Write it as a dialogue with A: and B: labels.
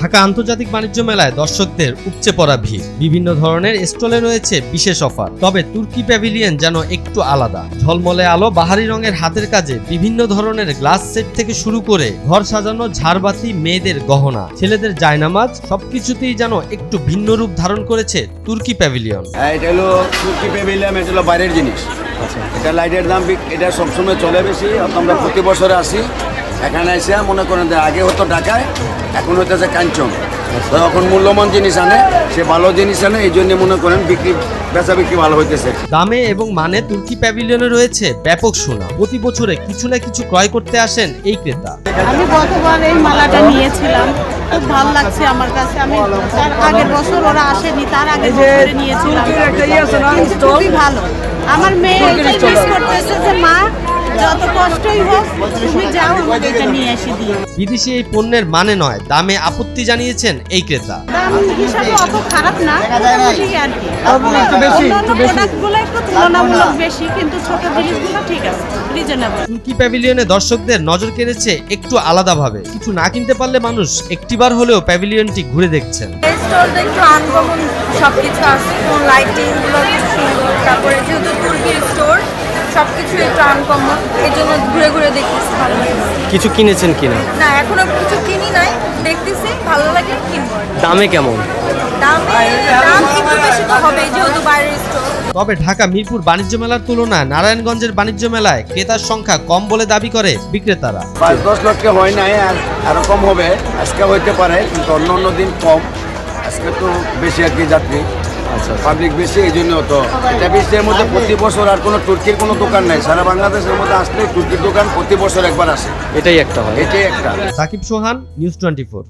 A: ঢাকা আন্তর্জাতিক বাণিজ্য মেলায় দর্শকদের উপচে পড়া ভিড়। বিভিন্ন ধরনের স্টলে রয়েছে বিশেষ অফার। তবে তুর্কি প্যাভিলিয়ন যেন একটু আলাদা। ঝলমলে আলো, বাহারি রঙের হাতের কাজে, বিভিন্ন ধরনের গ্লাস সেট থেকে শুরু করে ঘর সাজানো ঝাড়বাতি, মেয়েদের গহনা, ছেলেদের জায়নামাজ, সবকিছুতেই যেন একটু ভিন্ন রূপ ধারণ করেছে তুর্কি প্যাভিলিয়ন।
B: এটা হলো তুর্কি প্যাভিলিয়ন, এটা হলো বাইরের জিনিস। এটা লাইটের দাম, এটা সবসময় চলে বেশি। আমরা প্রতি বছরে আসি, এখানে এসে মনে করেন আগে হতো ঢাকায়, এখন হইতেছে কাঞ্চন। এখন মূল্যবান জিনিস আনে, সে ভালো জিনিস আনে, এই জন্য মনে করেন বেচা বিক্রি ভালো হইতেছে।
A: দামে এবং মানে তুর্কি প্যাভিলিয়নে রয়েছে ব্যাপক সুনাম। প্রতি বছরে কিছু না কিছু ক্রয় করতে আসেন এই ক্রেতা।
C: আমি গতবার এই মালাটা নিয়েছিলাম, খুব ভালো লাগছে আমার কাছে। আমি তার আগের বছর ওরা আসেনি, তার আগের বছরে নিয়েছিলাম, খুবই ভালো। আমার মেয়ে এটাই মিস করতেছে যে মা যত কষ্টই হোক তুমি যাও, আমাকে এটা নিয়ে এসে দিও।
A: বিদেশি এই পণ্যের মানে নয়, দামে আপত্তি জানিয়েছেন এই ক্রেতা।
C: দাম হিসাবে অত খারাপ না, মোটামুটি আর কি। অন্যান্য প্রোডাক্টগুলো একটু তুলনামূলক বেশি, কিন্তু ছোট জিনিসগুলো ঠিক আছে, রিজনেবল।
A: তুর্কি প্যাভিলিয়নে দর্শকদের নজর কেড়েছে একটু আলাদাভাবে। কিছু না কিনতে পারলে মানুষ একটিবার হলেও প্যাভিলিয়নটি ঘুরে দেখছেন।
D: এই স্টোরটা একটু আনকমন, সবকিছু আছে, লাইটিং গুলো সুন্দর। তারপরে যেহেতু তুর্কির স্টোর, সবকিছু একটু আনকমন, এই জন্য ঘুরে ঘুরে দেখতেছি, ভালো লাগে।
A: কিছু কিনেছেন কিনা?
D: না, এখনো কিছু কিনি নাই, দেখতেছি, ভালো লাগে কিনবো।
A: দামে কেমন?
D: দাম একটু বেশি তো হবে, যেহেতু বাইরের স্টোর।
A: তবে ঢাকা মিরপুর বাণিজ্য মেলার তুলনায় নারায়ণগঞ্জের বাণিজ্য মেলায় ক্রেতার সংখ্যা কম বলে দাবি করে বিক্রেতারা।
B: 5-10 লক্ষে হয় নাই, আরো কম হবে। আজকে হইতে পারে, কিন্তু অন্য দিন কম। আজকে তো বেশি আর কি যাত্রী, পাবলিক বেশি, এই জন্য তো এটা বিশ্বের মধ্যে প্রতি বছর আর কোনো তুর্কির কোনো দোকান নাই। সারা বাংলাদেশের মধ্যে আসলে তুর্কির দোকান প্রতি বছর একবার আসে,
A: এটাই একটা হয়।
B: এটাই একটা।
A: সাকিব সোহান, নিউজ 24।